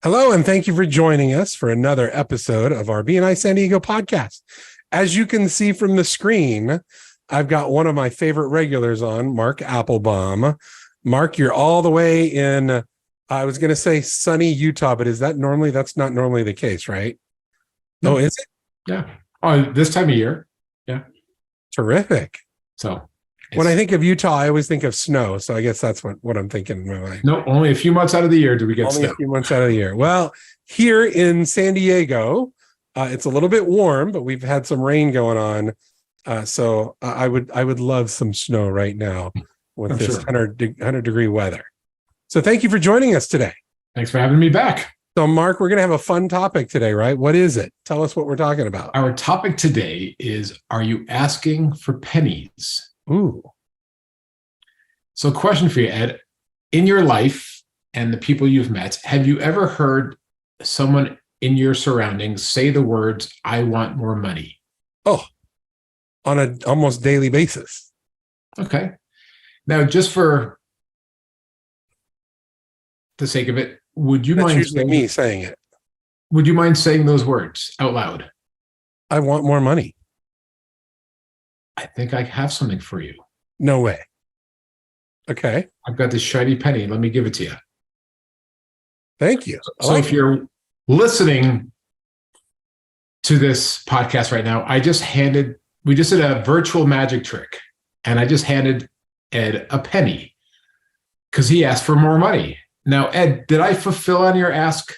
Hello, and thank you for joining us for another episode of our BNI San Diego podcast. As you can see from the screen, I've got one of my favorite regulars on, Mark Appelbaum. Mark, you're all the way in, I was going to say sunny Utah, but that's not normally the case, right? No. Oh, is it? Yeah. Oh, this time of year. Yeah. Terrific. So when I think of Utah, I always think of snow. So I guess that's what I'm thinking in my mind. No, only a few months out of the year do we get Only snow. a few months out of the year. Well, here in San Diego, it's a little bit warm, but we've had some rain going on. So I would love some snow right now with this 100 degree weather. So thank you for joining us today. Thanks for having me back. So Mark, we're going to have a fun topic today, right? What is it? Tell us what we're talking about. Our topic today is, are you asking for pennies? Ooh. So question for you, Ed. In your life and the people you've met, have you ever heard someone in your surroundings say the words, I want more money? Oh, on an almost daily basis. Okay. Now, just for the sake of it, would you mind saying it? Would you mind saying those words out loud? I want more money. I think I have something for you. No way. Okay. I've got this shiny penny. Let me give it to you. Thank you. So if you're listening to this podcast right now, we just did a virtual magic trick, and I just handed Ed a penny because he asked for more money. Now, Ed, did I fulfill on your ask?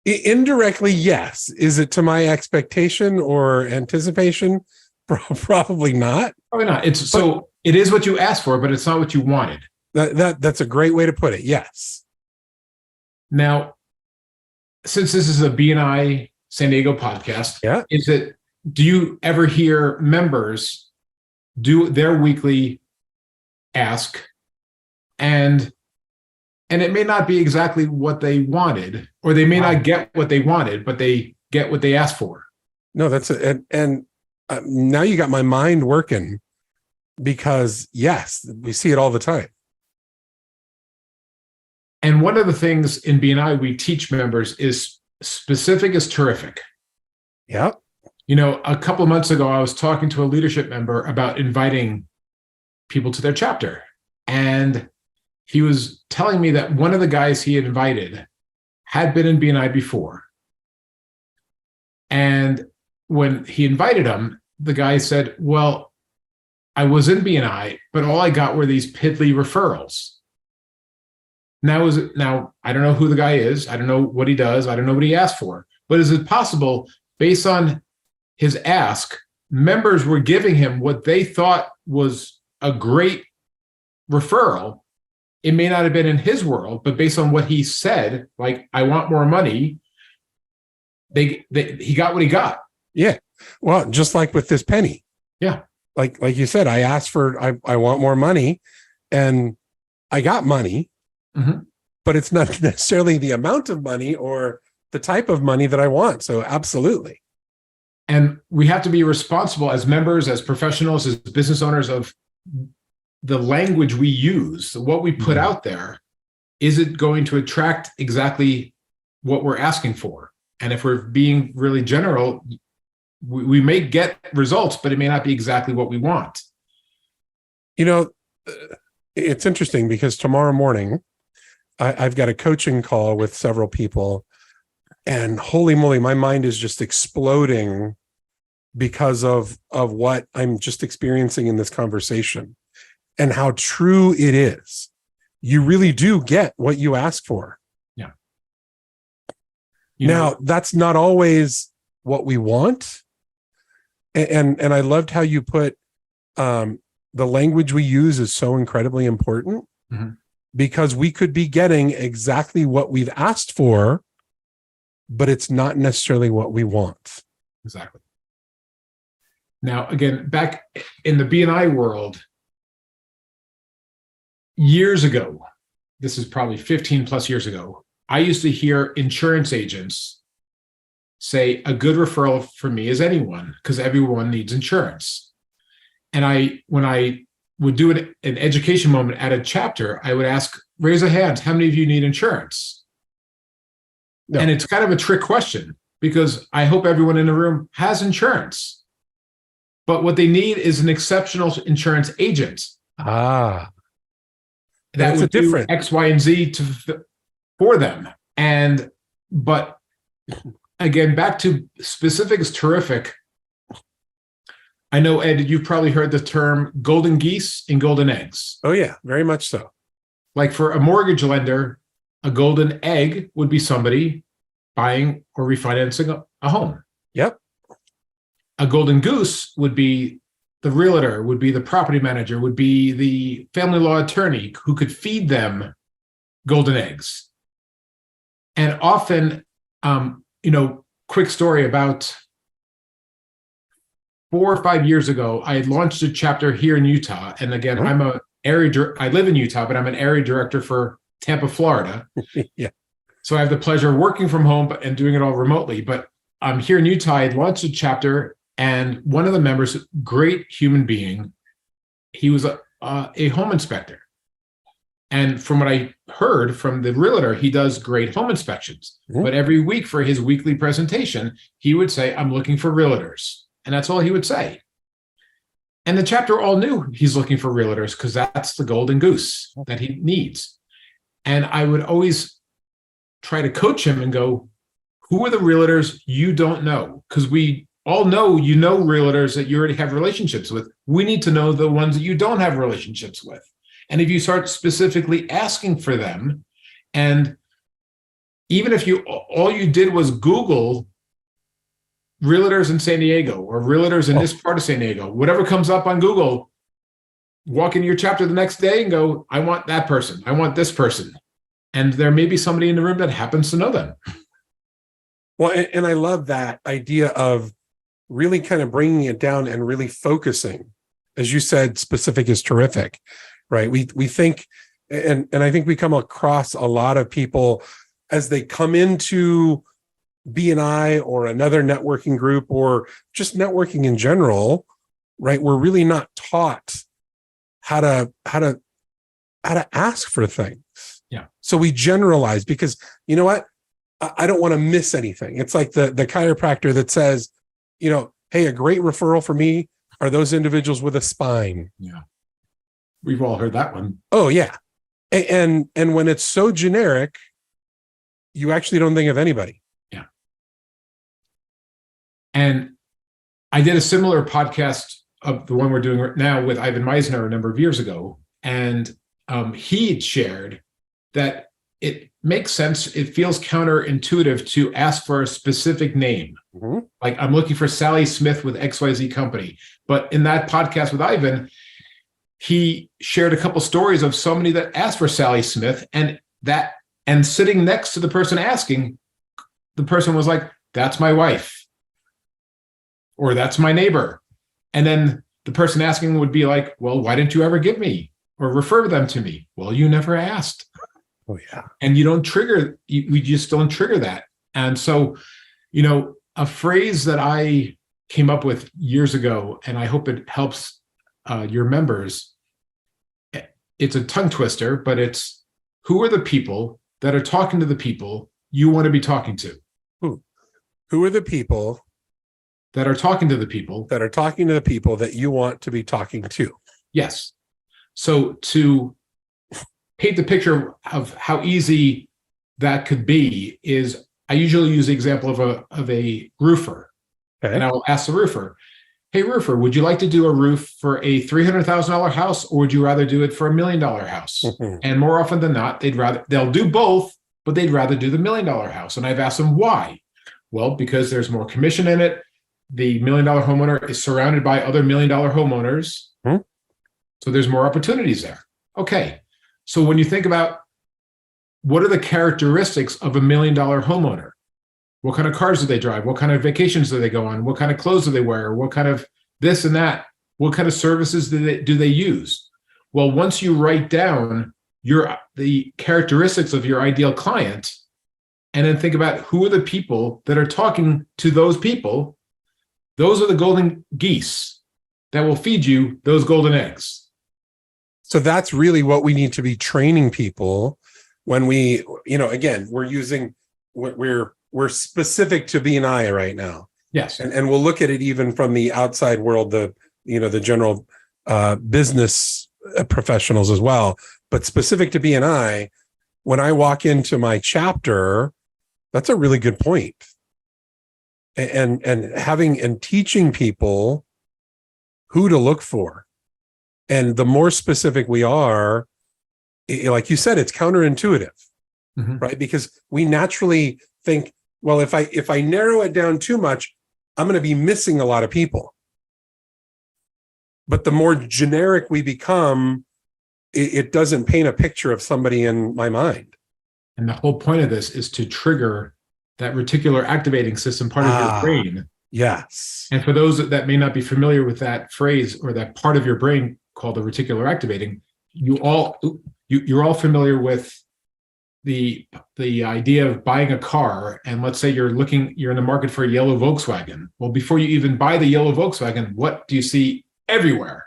Indirectly, yes. Is it to my expectation or anticipation? Probably not. Probably not. It is what you asked for, but it's not what you wanted. That's a great way to put it. Yes. Now, since this is a BNI San Diego podcast, do you ever hear members do their weekly ask, and it may not be exactly what they wanted, or they may not get what they wanted, but they get what they asked for? No, now you got my mind working, because yes, we see it all the time. And one of the things in BNI we teach members is specific is terrific. Yeah. A couple of months ago, I was talking to a leadership member about inviting people to their chapter. And he was telling me that one of the guys he invited had been in BNI before. And when he invited him, the guy said, well, I was in BNI, but all I got were these piddly referrals. Now, I don't know who the guy is. I don't know what he does. I don't know what he asked for. But is it possible, based on his ask, members were giving him what they thought was a great referral? It may not have been in his world, but based on what he said, like, I want more money, he got what he got. Yeah. Well, just like with this penny. Yeah. Like you said, I asked for, I want more money, and I got money, but it's not necessarily the amount of money or the type of money that I want. So absolutely. And we have to be responsible as members, as professionals, as business owners of the language we use, what we put out there. Is it going to attract exactly what we're asking for? And if we're being really general, we may get results, but it may not be exactly what we want. It's interesting because tomorrow morning, I've got a coaching call with several people, and holy moly, my mind is just exploding because of what I'm just experiencing in this conversation and how true it is. You really do get what you ask for. Yeah. Now, that's not always what we want. And I loved how you put the language we use is so incredibly important, because we could be getting exactly what we've asked for, but it's not necessarily what we want. Exactly. Now, again, back in the BNI world, years ago, this is probably 15 plus years ago, I used to hear insurance agents say, a good referral for me is anyone, because everyone needs insurance. And when I would do an education moment at a chapter, I would ask, raise a hand, how many of you need insurance? No. And it's kind of a trick question because I hope everyone in the room has insurance. But what they need is an exceptional insurance agent Ah, that that's a would do different. X, Y, and Z for them. But again, back to specific is terrific. I know, Ed, you've probably heard the term golden geese and golden eggs. Oh yeah, very much so. Like for a mortgage lender, a golden egg would be somebody buying or refinancing a home. Yep. A golden goose would be the realtor, would be the property manager, would be the family law attorney who could feed them golden eggs. And often, quick story about 4 or 5 years ago, I had launched a chapter here in Utah. And again, I live in Utah, but I'm an area director for Tampa, Florida. Yeah. So I have the pleasure of working from home and doing it all remotely. But I'm here in Utah. I had launched a chapter, and one of the members, great human being, he was a home inspector. And from what I heard from the realtor, he does great home inspections. Mm-hmm. But every week for his weekly presentation, he would say, I'm looking for realtors. And that's all he would say. And the chapter all knew he's looking for realtors because that's the golden goose that he needs. And I would always try to coach him and go, who are the realtors you don't know? Because we all know realtors that you already have relationships with. We need to know the ones that you don't have relationships with. And if you start specifically asking for them, and even if all you did was Google realtors in San Diego or realtors in this part of San Diego, whatever comes up on Google, walk into your chapter the next day and go, I want that person. I want this person. And there may be somebody in the room that happens to know them. Well, and I love that idea of really kind of bringing it down and really focusing. As you said, specific is terrific, right? We think, and I think we come across a lot of people as they come into BNI or another networking group or just networking in general, right? We're really not taught how to ask for things. Yeah. So we generalize because you know what? I don't want to miss anything. It's like the chiropractor that says, hey, a great referral for me are those individuals with a spine. Yeah. We've all heard that one. Oh yeah. And when it's so generic, you actually don't think of anybody. Yeah. And I did a similar podcast of the one we're doing right now with Ivan Meisner a number of years ago. And he shared that it makes sense. It feels counterintuitive to ask for a specific name. Mm-hmm. Like I'm looking for Sally Smith with XYZ company. But in that podcast with Ivan, he shared a couple stories of somebody that asked for Sally Smith and sitting next to the person asking, the person was like, that's my wife. Or that's my neighbor. And then the person asking would be like, well, why didn't you ever give me or refer them to me? Well, you never asked. Oh, yeah. And you don't trigger, we just don't trigger that. And so, a phrase that I came up with years ago, and I hope it helps your members, it's a tongue twister, but it's who are the people that are talking to the people you want to be talking to? Who are the people that are talking to the people that are talking to the people that you want to be talking to? Yes. So to paint the picture of how easy that could be is I usually use the example of a roofer. Okay. And I will ask the roofer, hey, roofer, would you like to do a roof for a $300,000 house, or would you rather do it for $1 million house? Mm-hmm. And more often than not, they'll do both, but they'd rather do the $1 million house. And I've asked them why. Well, because there's more commission in it. The $1 million homeowner is surrounded by other $1 million homeowners. Mm-hmm. So there's more opportunities there. Okay. So when you think about what are the characteristics of $1 million homeowner? What kind of cars do they drive? What kind of vacations do they go on? What kind of clothes do they wear? What kind of this and that? What kind of services do they use? Well, once you write down the characteristics of your ideal client, and then think about who are the people that are talking to those people, those are the golden geese that will feed you those golden eggs. So that's really what we need to be training people when we, again, we're using we're specific to BNI right now. Yes. And we'll look at it even from the outside world, the general business professionals as well. But specific to BNI, when I walk into my chapter, that's a really good point. And having and teaching people who to look for. And the more specific we are, like you said, it's counterintuitive, right? Because we naturally think, well, if I narrow it down too much, I'm going to be missing a lot of people. But the more generic we become, it doesn't paint a picture of somebody in my mind. And the whole point of this is to trigger that reticular activating system, part of your brain. Yes. And for those that may not be familiar with that phrase or that part of your brain called the reticular activating, you're all familiar with the idea of buying a car. And let's say you're in the market for a yellow Volkswagen. Well, before you even buy the yellow Volkswagen, what do you see everywhere?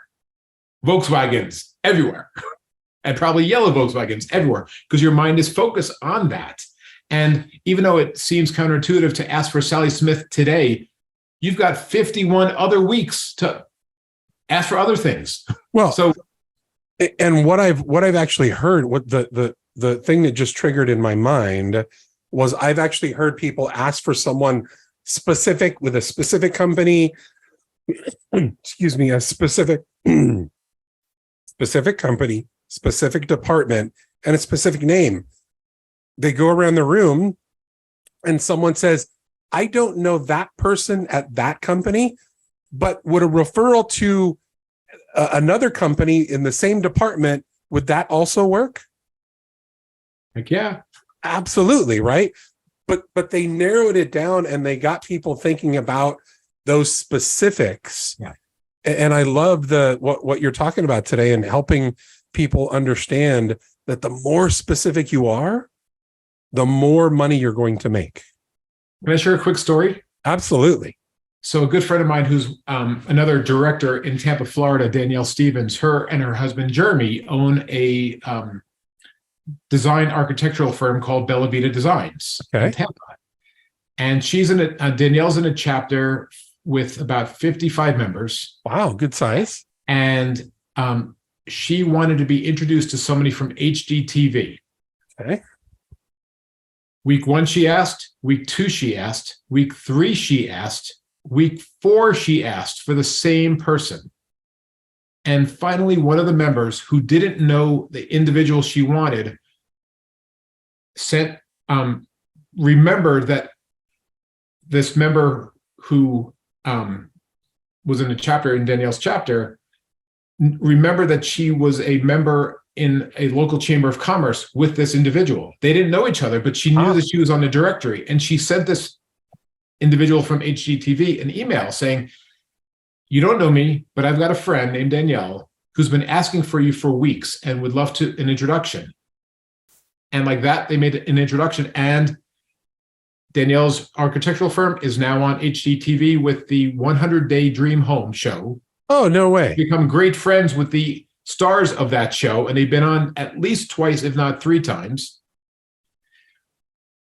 Volkswagens everywhere. And probably yellow Volkswagens everywhere, because your mind is focused on that. And even though it seems counterintuitive to ask for Sally Smith today, you've got 51 other weeks to ask for other things. Well, so, and what I've actually heard, what the thing that just triggered in my mind was I've actually heard people ask for someone specific with a specific company, excuse me, a specific company, specific department, and a specific name. They go around the room and someone says, I don't know that person at that company, but would a referral to another company in the same department, would that also work? Heck yeah. Absolutely, right? But they narrowed it down and they got people thinking about those specifics. Yeah. And I love what you're talking about today and helping people understand that the more specific you are, the more money you're going to make. Can I share a quick story? Absolutely. So a good friend of mine who's another director in Tampa, Florida, Danielle Stevens, her and her husband, Jeremy, own a design architectural firm called Bella Vita Designs in Tampa. And Danielle's in a chapter with about 55 members. Wow, good size. And she wanted to be introduced to somebody from HGTV. Okay. Week 1, she asked. Week 2, she asked. Week 3, she asked. Week 4, she asked for the same person. And finally, one of the members who didn't know the individual she wanted remembered that this member who was in Danielle's chapter, remembered that she was a member in a local chamber of commerce with this individual. They didn't know each other, but she knew that she was on the directory. And she sent this individual from HGTV an email saying, you don't know me, but I've got a friend named Danielle who's been asking for you for weeks and would love an introduction. And like that, they made an introduction. And Danielle's architectural firm is now on HGTV with the 100-Day Dream Home show. Oh, no way. Become great friends with the stars of that show, and they've been on at least twice, if not 3 times.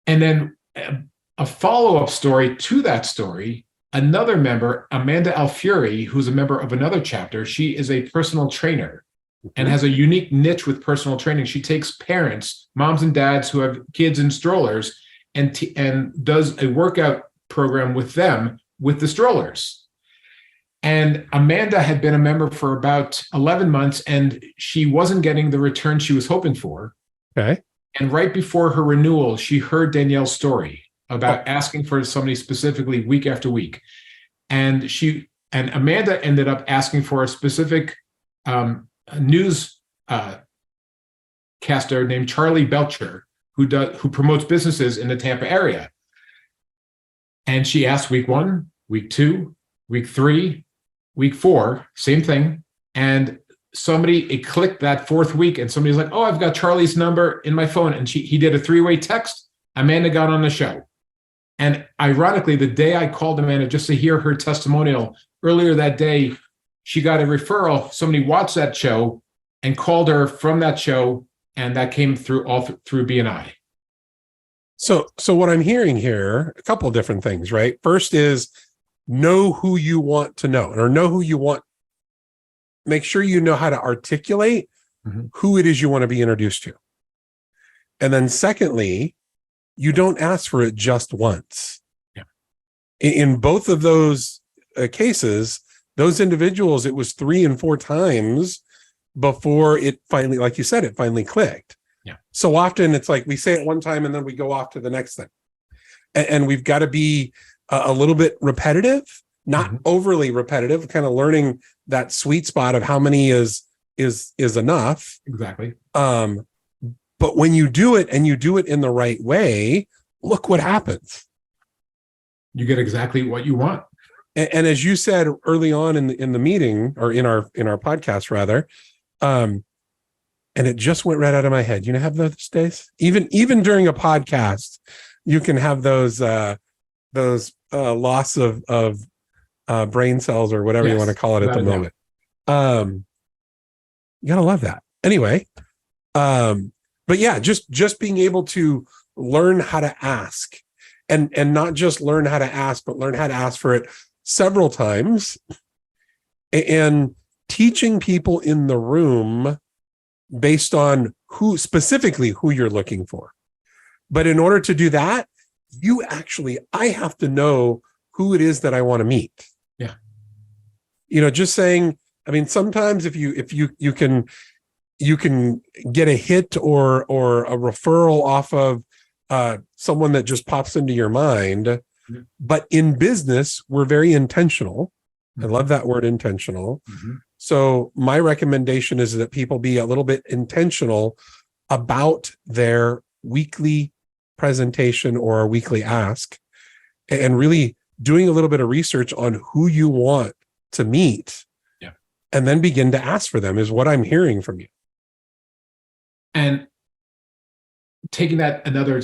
And then a follow-up story to that story, another member, Amanda Alfieri, who's a member of another chapter, she is a personal trainer and has a unique niche with personal training. She takes parents, moms and dads who have kids in strollers, and does a workout program with them with the strollers. And Amanda had been a member for about 11 months, and she wasn't getting the return she was hoping for. Okay. And right before her renewal, she heard Danielle's story about asking for somebody specifically week after week. And Amanda ended up asking for a specific news caster named Charlie Belcher, who promotes businesses in the Tampa area. And she asked week 1, week 2, week 3, week 4, same thing. And it clicked that 4th week, and somebody's like, oh, I've got Charlie's number in my phone. And he did a 3-way text. Amanda got on the show. And ironically, the day I called Amanda just to hear her testimonial, earlier that day, she got a referral. Somebody watched that show and called her from that show, and that came through through BNI. So what I'm hearing here, a couple of different things, right? First is know who you want to know, or know who you want. Make sure you know how to articulate who it is you want to be introduced to. And then secondly, you don't ask for it just once. Yeah. In both of those cases, those individuals, it was 3 and 4 times before it finally, like you said, it finally clicked. Yeah. So often it's like we say it one time and then we go off to the next thing. And we've got to be a little bit repetitive, not overly repetitive, kind of learning that sweet spot of how many is enough. Exactly. But when you do it and you do it in the right way, look what happens. You get exactly what you want. And as you said early on in the meeting, or in our podcast rather, and it just went right out of my head. You know, have those days, even during a podcast, you can have those loss of brain cells or whatever you want to call it at the moment. You gotta love that. Anyway, but yeah, just being able to learn how to ask, and not just learn how to ask, but learn how to ask for it several times, and teaching people in the room based on who you're looking for. But in order to do that, I have to know who it is that I want to meet. Yeah. You know, just saying, I mean, sometimes if you can get a hit or a referral off of someone that just pops into your mind. But in business, we're very intentional. I love that word, intentional. So my recommendation is that people be a little bit intentional about their weekly presentation or a weekly ask, and really doing a little bit of research on who you want to meet. Yeah. And then begin to ask for them is what I'm hearing from you. And taking that another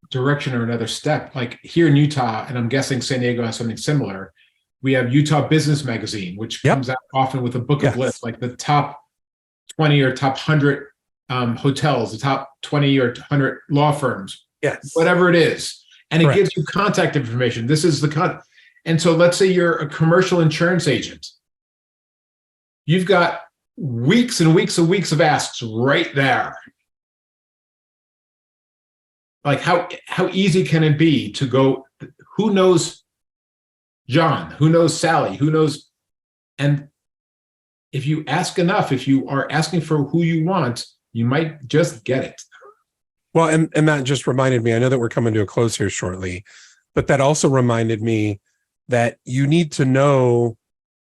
direction or another step, like here in Utah, and I'm guessing San Diego has something similar, we have Utah Business Magazine, which comes out often with a book of lists, like the top 20 or top 100 hotels, the top 20 or 100 law firms, whatever it is. And it gives you contact information. This is and so let's say you're a commercial insurance agent. You've got weeks and weeks and weeks of asks right there. Like how easy can it be to go, who knows John, who knows Sally, who knows? And if you ask enough, if you are asking for who you want, you might just get it. Well, and that just reminded me, I know that we're coming to a close here shortly, but that also reminded me that you need to know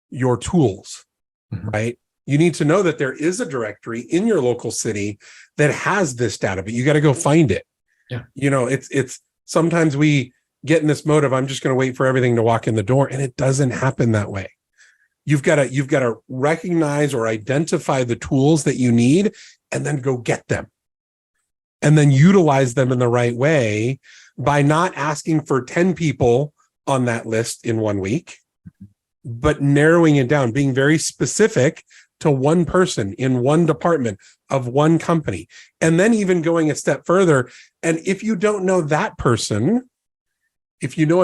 your tools, right? You need to know that there is a directory in your local city that has this data, but you got to go find it. Yeah. You know, it's sometimes we get in this mode of I'm just going to wait for everything to walk in the door, and it doesn't happen that way. You've got to recognize or identify the tools that you need and then go get them. And then utilize them in the right way by not asking for 10 people on that list in 1 week, but narrowing it down, being very specific to one person in one department of one company. And then even going a step further. And if you don't know that person, if you know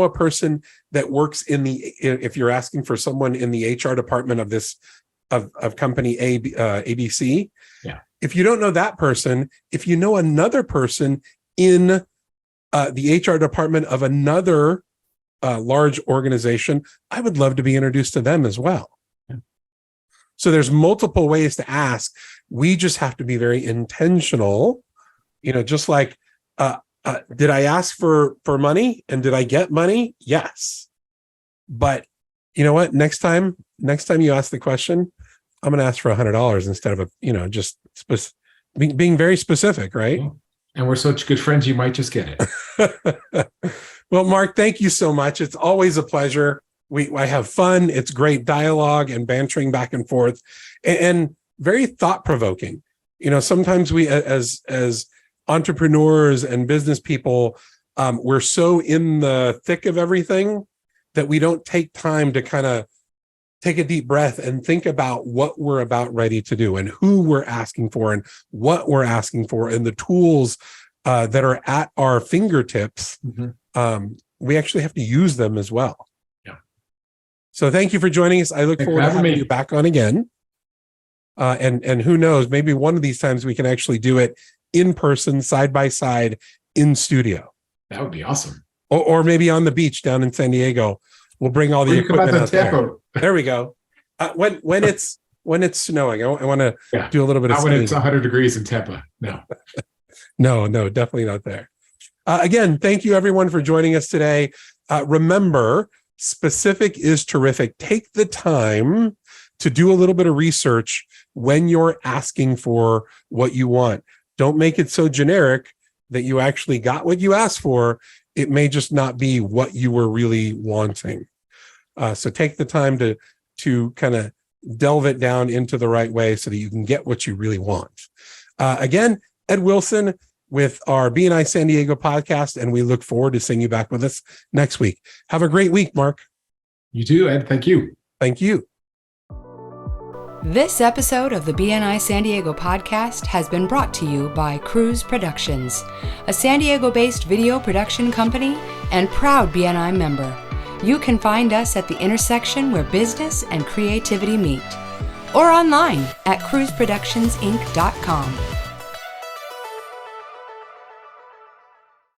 a person that works if you're asking for someone in the HR department of company ABC, if you don't know that person, if you know another person in the HR department of another large organization, I would love to be introduced to them as well. Yeah. So there's multiple ways to ask. We just have to be very intentional, you know, just like, did I ask for money and did I get money? Yes. But you know what? Next time you ask the question, I'm going to ask for $100 instead of just being very specific, right? And we're such good friends, you might just get it. Well, Mark, thank you so much. It's always a pleasure. I have fun. It's great dialogue and bantering back and forth, and very thought-provoking. You know, sometimes we, as entrepreneurs and business people, we're so in the thick of everything that we don't take time to kind of take a deep breath and think about what we're about ready to do and who we're asking for and what we're asking for and the tools that are at our fingertips, we actually have to use them as well. Yeah. So thank you for joining us. I look Thanks forward for to having having me. you back on again. And who knows, maybe one of these times we can actually do it in person, side by side, in studio. That would be awesome. Or maybe on the beach down in San Diego. We'll bring all the You come out equipment to out there. Tampa. There we go. When it's snowing, I want to do a little bit of Not when it's skating. 100 degrees in Tampa. No. No, definitely not there. Again, thank you everyone for joining us today. Remember, specific is terrific. Take the time to do a little bit of research when you're asking for what you want. Don't make it so generic that you actually got what you asked for. It may just not be what you were really wanting. So take the time to kind of delve it down into the right way so that you can get what you really want. Again, Ed Wilson with our BNI San Diego podcast, and we look forward to seeing you back with us next week. Have a great week, Mark. You too, Ed. Thank you. Thank you. This episode of the BNI San Diego podcast has been brought to you by Cruise Productions, a San Diego-based video production company and proud BNI member. You can find us at the intersection where business and creativity meet, or online at cruiseproductionsinc.com.